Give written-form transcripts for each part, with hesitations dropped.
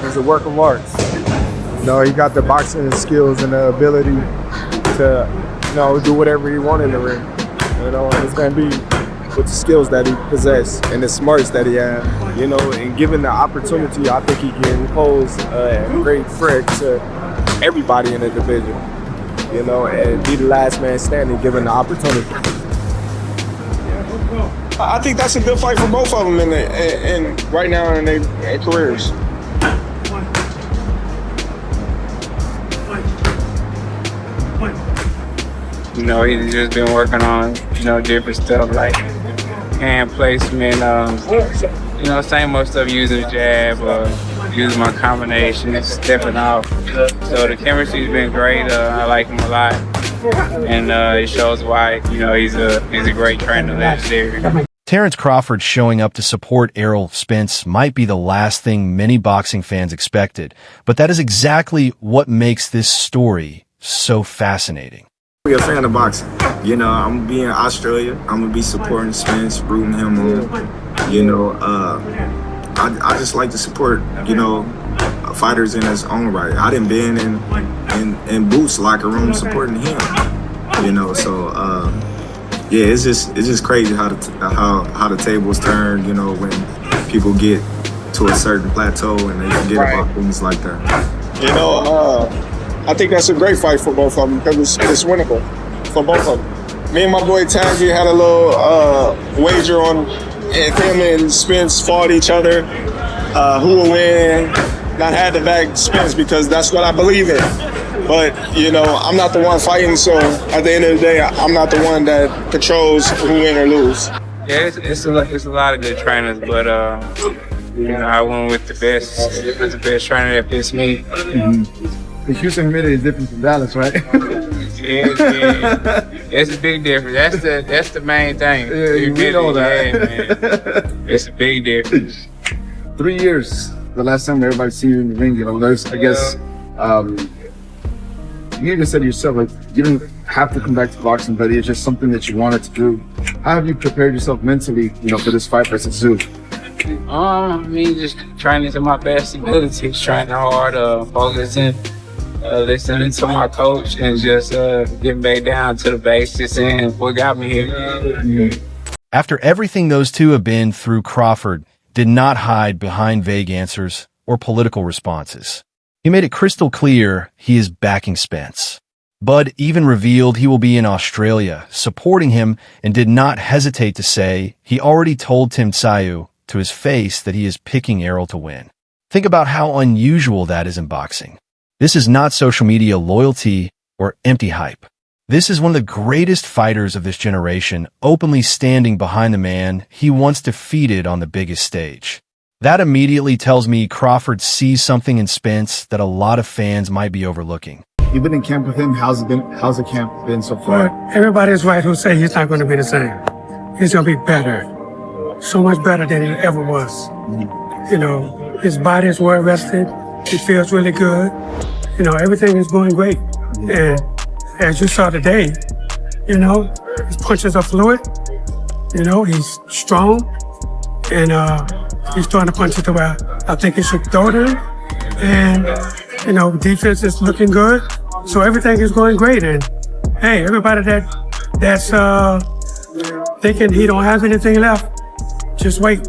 It's a work of art. You know, he got the boxing skills and the ability to, you know, do whatever he wants in the ring. You know, and it's gonna be with the skills that he possesses and the smarts that he has. You know, and given the opportunity, I think he can pose a great threat to everybody in the division. You know, and be the last man standing given the opportunity. I think that's a good fight for both of them in right now in their careers. You know, he's just been working on, you know, different stuff like hand placement, you know, same old stuff, using the jab, using my combination, stepping off. So the chemistry's been great. I like him a lot. And it shows why, you know, he's a great trainer last year. Terence Crawford showing up to support Errol Spence might be the last thing many boxing fans expected, but that is exactly what makes this story so fascinating. I'm a fan of boxing. You know, I'm gonna be in Australia. I'm gonna be supporting Spence, rooting him on. You know, I just like to support, you know, fighters in his own right. I done been in Boots' locker room supporting him. You know, so yeah, it's just crazy how the tables turn. You know, when people get to a certain plateau and they forget about things like that. You know, I think that's a great fight for both of them because it's winnable for both of them. Me and my boy Tangy had a little wager on if him and Spence fought each other, who will win. And I had to back Spence because that's what I believe in. But, you know, I'm not the one fighting, so at the end of the day, I'm not the one that controls who win or lose. Yeah, it's a lot of good trainers, but you know, I went with the best. It was the best trainer that fits me. Mm-hmm. The Houston humidity is different from Dallas, right? Yeah, it's a big difference. That's the main thing. Yeah, you know that. Yeah, man. It's a big difference. 3 years, the last time everybody seen you in the ring. You know, there's, I guess, you even said yourself, like, you didn't have to come back to boxing, but it's just something that you wanted to do. How have you prepared yourself mentally, you know, for this fight versus Zoo? I mean, just training to my best abilities, training hard, focusing, listening to my coach, and just getting back down to the basics and what got me here. After everything those two have been through, Crawford did not hide behind vague answers or political responses. He made it crystal clear he is backing Spence. Bud even revealed he will be in Australia, supporting him, and did not hesitate to say he already told TSZYU'S to his face that he is picking Errol to win. Think about how unusual that is in boxing. This is not social media loyalty or empty hype. This is one of the greatest fighters of this generation, openly standing behind the man he once defeated on the biggest stage. That immediately tells me Crawford sees something in Spence that a lot of fans might be overlooking. You've been in camp with him. How's the camp been so far? Well, everybody's right who say he's not going to be the same. He's going to be better. So much better than he ever was. You know, his body is well rested. He feels really good. You know, everything is going great. And as you saw today, you know, his punches are fluid. You know, he's strong. And he's throwing the punches to where I think he should throw them. And, you know, defense is looking good. So everything is going great. And, hey, everybody that's thinking he don't have anything left, just wait.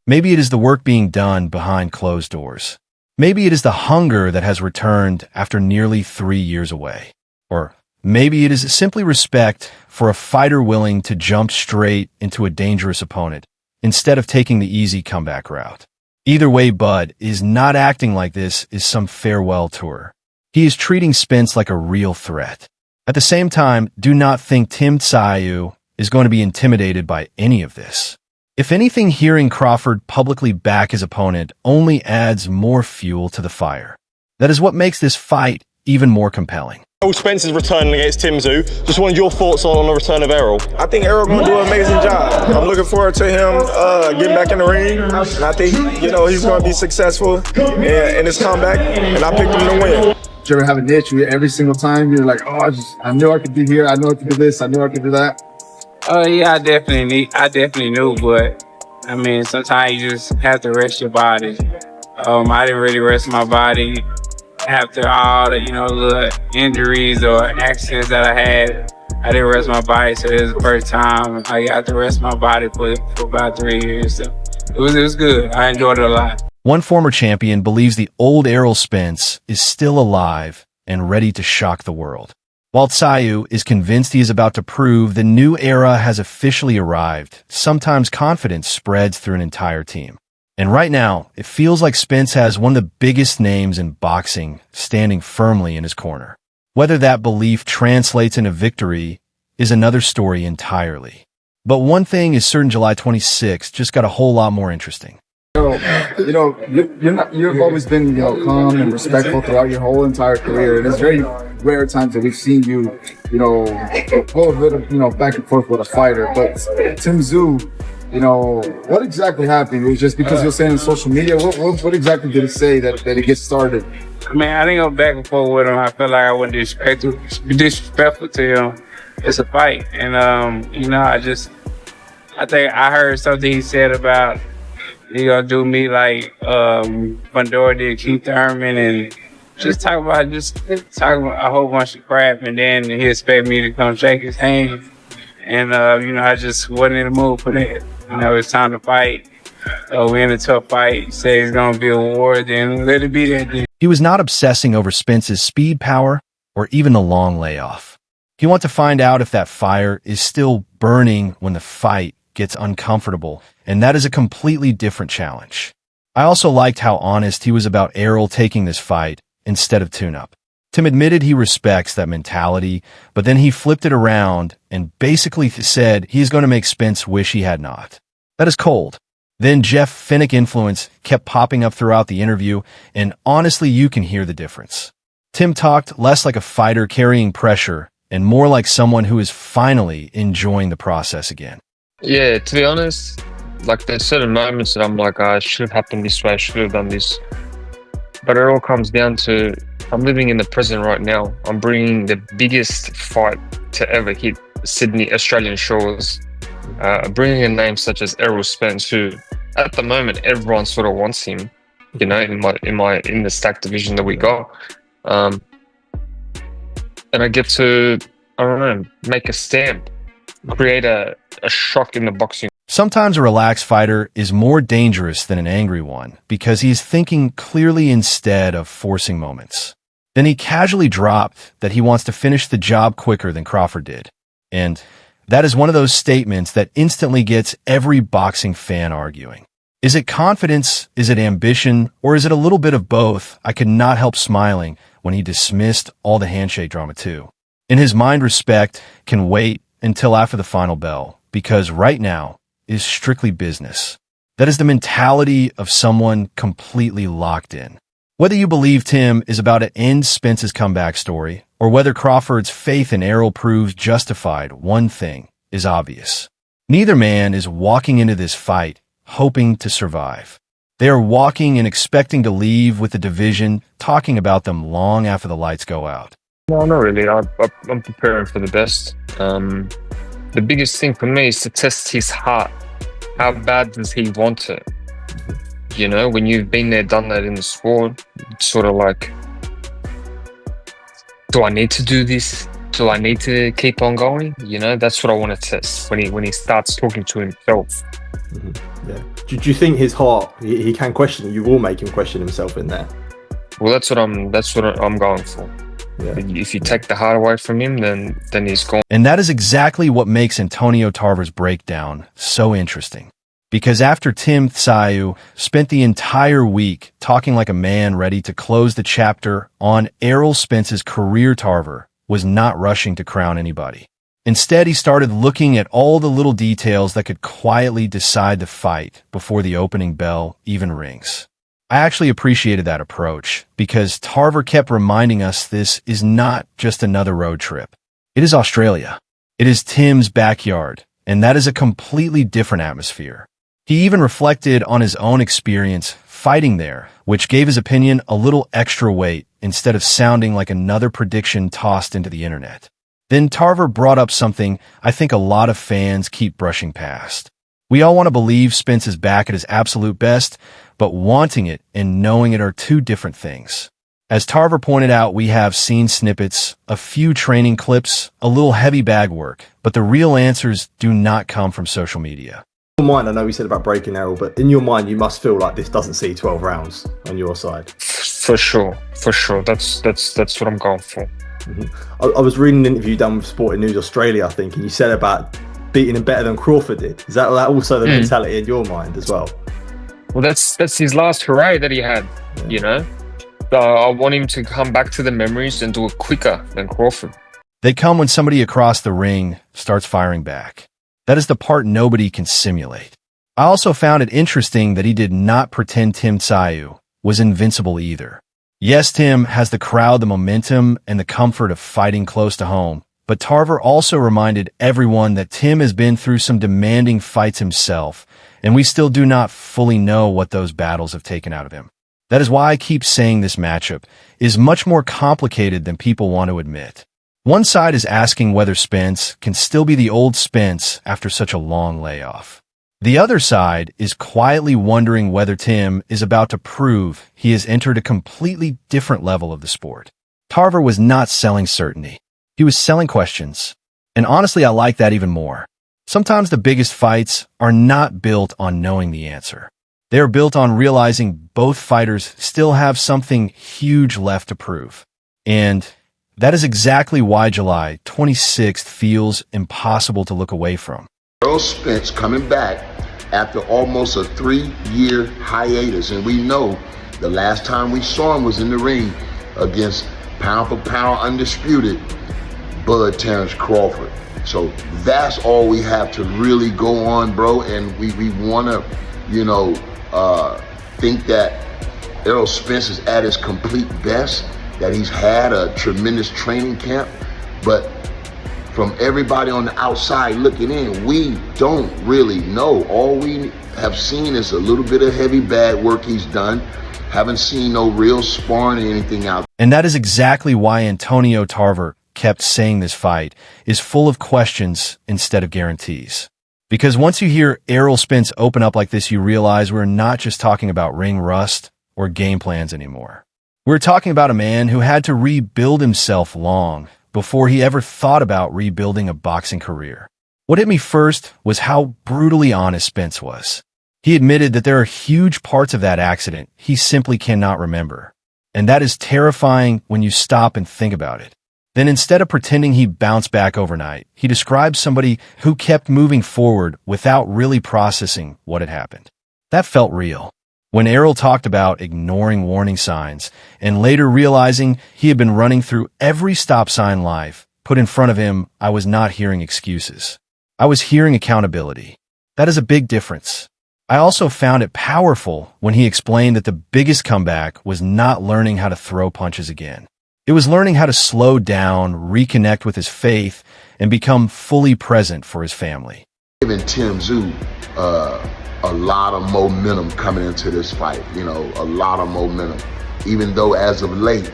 Maybe it is the work being done behind closed doors. Maybe it is the hunger that has returned after nearly 3 years away. Or maybe it is simply respect for a fighter willing to jump straight into a dangerous opponent instead of taking the easy comeback route. Either way, Bud is not acting like this is some farewell tour. He is treating Spence like a real threat. At the same time, do not think TSZYU'S is going to be intimidated by any of this. If anything, hearing Crawford publicly back his opponent only adds more fuel to the fire. That is what makes this fight even more compelling. Errol Spence is returning against TSZYU'S. Just wanted your thoughts on the return of Errol. I think Errol gonna do an amazing job. I'm looking forward to him getting back in the ring, and I think he's gonna be successful in his comeback. And I picked him to win. Did you ever have an itch where every single time you're like, oh, I knew I could be here, I knew I could do this, I knew I could do that? Oh yeah, I definitely knew, but I mean, sometimes you just have to rest your body. I didn't really rest my body after all the little injuries or accidents that I had. I didn't rest my body, so it was the first time I got to rest my body for about 3 years. So it was good. I enjoyed it a lot. One former champion believes the old Errol Spence is still alive and ready to shock the world, while TSZYU'S is convinced he is about to prove the new era has officially arrived. Sometimes confidence spreads through an entire team. And right now, it feels like Spence has one of the biggest names in boxing standing firmly in his corner. Whether that belief translates into victory is another story entirely. But one thing is certain: July 26th just got a whole lot more interesting. You've always been, calm and respectful throughout your whole entire career. And it's very rare times that we've seen you, go a bit of, back and forth with a fighter. But TSZYU'S, what exactly happened? It was just because you're saying on social media? What exactly did it say that it gets started? I mean, I didn't go back and forth with him. I felt like I wasn't disrespectful to him. It's a fight. And, I think I heard something he said about he gonna do me like Fundora did Keith Thurman, and just talk about a whole bunch of crap, and then he expect me to come shake his hand. And, I just wasn't in the mood for that. It's time to fight. We're in a tough fight. He said it's going to be a war, then let it be that day. He was not obsessing over Spence's speed, power, or even the long layoff. He wanted to find out if that fire is still burning when the fight gets uncomfortable, and that is a completely different challenge. I also liked how honest he was about Errol taking this fight instead of tune-up. Tim admitted he respects that mentality, but then he flipped it around and basically said he's going to make Spence wish he had not. That is cold. Then Jeff Finnick influence kept popping up throughout the interview, and honestly, you can hear the difference. Tim talked less like a fighter carrying pressure and more like someone who is finally enjoying the process again. Yeah, to be honest, like there's certain moments that I'm like, it should have happened this way, I should have done this. But it all comes down to, I'm living in the present right now. I'm bringing the biggest fight to ever hit Sydney Australian shores. Bringing a name such as Errol Spence, who at the moment everyone sort of wants him, in the stack division that we got. And I get to, make a stamp, create a shock in the boxing. Sometimes a relaxed fighter is more dangerous than an angry one because he is thinking clearly instead of forcing moments. Then he casually dropped that he wants to finish the job quicker than Crawford did. And that is one of those statements that instantly gets every boxing fan arguing. Is it confidence? Is it ambition? Or is it a little bit of both? I could not help smiling when he dismissed all the handshake drama too. In his mind, respect can wait until after the final bell, because right now is strictly business. That is the mentality of someone completely locked in. Whether you believe Tim is about to end Spence's comeback story, or whether Crawford's faith in Errol proves justified, one thing is obvious. Neither man is walking into this fight hoping to survive. They are walking and expecting to leave with the division talking about them long after the lights go out. No, not really. I'm preparing for the best. The biggest thing for me is to test his heart. How bad does he want it? When you've been there, done that in the sport, it's sort of like, do I need to do this? Do I need to keep on going? That's what I want to test when he starts talking to himself. Mm-hmm. Yeah. Do you think his heart, he can question it? You will make him question himself in there. Well, that's what I'm going for. Yeah. If you take the heart away from him, then he's gone. And that is exactly what makes Antonio Tarver's breakdown so interesting. Because after TSZYU'S spent the entire week talking like a man ready to close the chapter on Errol Spence's career, Tarver was not rushing to crown anybody. Instead, he started looking at all the little details that could quietly decide the fight before the opening bell even rings. I actually appreciated that approach because Tarver kept reminding us this is not just another road trip. It is Australia. It is Tim's backyard, and that is a completely different atmosphere. He even reflected on his own experience fighting there, which gave his opinion a little extra weight instead of sounding like another prediction tossed into the internet. Then Tarver brought up something I think a lot of fans keep brushing past. We all want to believe Spence is back at his absolute best, but wanting it and knowing it are two different things. As Tarver pointed out, we have seen snippets, a few training clips, a little heavy bag work, but the real answers do not come from social media. In your mind, I know we said about breaking Errol, but in your mind, you must feel like this doesn't see 12 rounds on your side. For sure. That's what I'm going for. I was reading an interview done with Sporting News Australia, I think, and you said about beating him better than Crawford did. Is that also the mentality in your mind as well? Well, that's his last hooray that he had, you know? I want him to come back to the memories and do it quicker than Crawford. They come when somebody across the ring starts firing back. That is the part nobody can simulate. I also found it interesting that he did not pretend TSZYU'S was invincible either. Yes, Tim has the crowd, the momentum, and the comfort of fighting close to home, but Tarver also reminded everyone that Tim has been through some demanding fights himself, and we still do not fully know what those battles have taken out of him. That is why I keep saying this matchup is much more complicated than people want to admit. One side is asking whether Spence can still be the old Spence after such a long layoff. The other side is quietly wondering whether Tim is about to prove he has entered a completely different level of the sport. Tarver was not selling certainty. He was selling questions. And honestly, I like that even more. Sometimes the biggest fights are not built on knowing the answer. They are built on realizing both fighters still have something huge left to prove. And that is exactly why July 26th feels impossible to look away from. Errol Spence coming back after almost a 3-year hiatus. And we know the last time we saw him was in the ring against pound for pound undisputed Bud Terence Crawford. So that's all we have to really go on, bro. And we want to, think that Errol Spence is at his complete best, that he's had a tremendous training camp. But from everybody on the outside looking in, we don't really know. All we have seen is a little bit of heavy bag work he's done. Haven't seen no real sparring or anything out. And that is exactly why Antonio Tarver kept saying this fight is full of questions instead of guarantees. Because once you hear Errol Spence open up like this, you realize we're not just talking about ring rust or game plans anymore. We're talking about a man who had to rebuild himself long before he ever thought about rebuilding a boxing career. What hit me first was how brutally honest Spence was. He admitted that there are huge parts of that accident he simply cannot remember. And that is terrifying when you stop and think about it. Then instead of pretending he bounced back overnight, he described somebody who kept moving forward without really processing what had happened. That felt real. When Errol talked about ignoring warning signs and later realizing he had been running through every stop sign life put in front of him, I was not hearing excuses. I was hearing accountability. That is a big difference. I also found it powerful when he explained that the biggest comeback was not learning how to throw punches again. It was learning how to slow down, reconnect with his faith, and become fully present for his family. Giving TSZYU'S a lot of momentum coming into this fight, a lot of momentum. Even though as of late,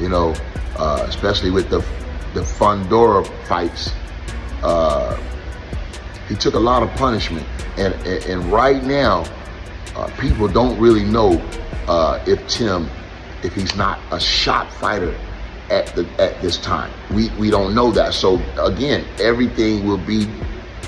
especially with the Fundora fights, he took a lot of punishment. And right now, people don't really know if he's not a shot fighter at this time. We don't know that. So again, everything will be,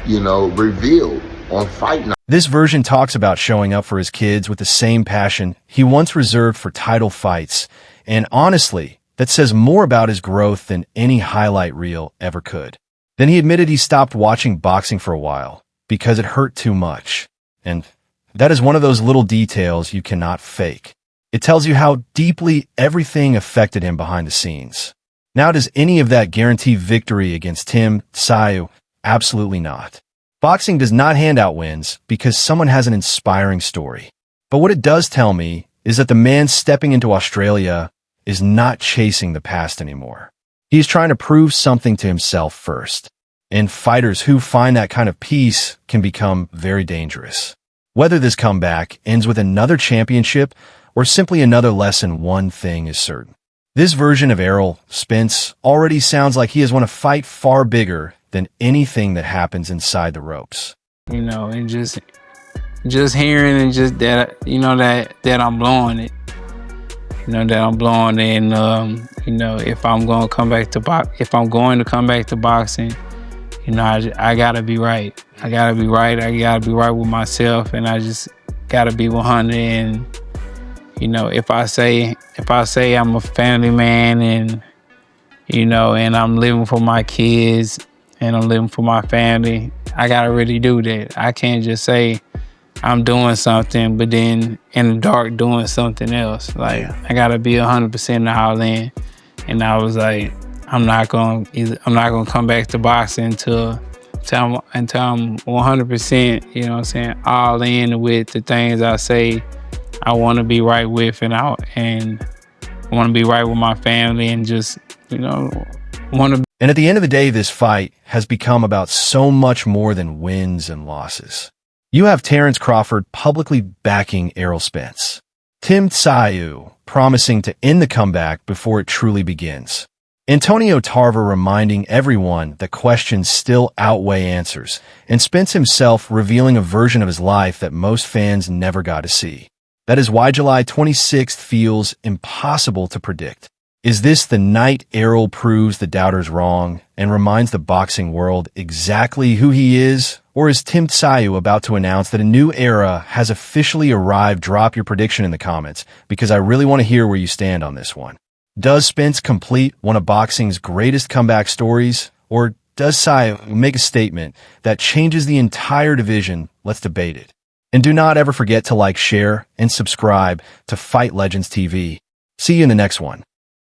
revealed on fight night. This version talks about showing up for his kids with the same passion he once reserved for title fights. And honestly, that says more about his growth than any highlight reel ever could. Then he admitted he stopped watching boxing for a while because it hurt too much. And that is one of those little details you cannot fake. It tells you how deeply everything affected him behind the scenes. Now, does any of that guarantee victory against Tim TSZYU? Absolutely not. Boxing does not hand out wins because someone has an inspiring story. But what it does tell me is that the man stepping into Australia is not chasing the past anymore. He's trying to prove something to himself first. And fighters who find that kind of peace can become very dangerous. Whether this comeback ends with another championship or simply another lesson, one thing is certain. This version of Errol Spence already sounds like he has won a fight far bigger than anything that happens inside the ropes. You know, and just hearing and just that, you know, that I'm blowing it. You know, that I'm blowing it, and you know, if I'm going to come back to boxing, you know, I gotta be right. I gotta be right. I gotta be right with myself, and I just gotta be 100. And you know, if I say I'm a family man, and you know, and I'm living for my kids, and I'm living for my family, I gotta really do that. I can't just say I'm doing something, but then in the dark doing something else. Like, I gotta be 100% all in. And I was like, I'm not gonna come back to boxing until I'm 100%, you know what I'm saying, all in with the things I say I want to be right with, and I want to be right with my family, and just, you know, want to. And at the end of the day, this fight has become about so much more than wins and losses. You have Terence Crawford publicly backing Errol Spence. Tim TSZYU promising to end the comeback before it truly begins. Antonio Tarver reminding everyone that questions still outweigh answers, and Spence himself revealing a version of his life that most fans never got to see. That is why July 26th feels impossible to predict. Is this the night Errol proves the doubters wrong and reminds the boxing world exactly who he is? Or is Tim TSZYU about to announce that a new era has officially arrived? Drop your prediction in the comments, because I really want to hear where you stand on this one. Does Spence complete one of boxing's greatest comeback stories? Or does TSZYU make a statement that changes the entire division? Let's debate it. And do not ever forget to like, share, and subscribe to Fight Legends TV. See you in the next one.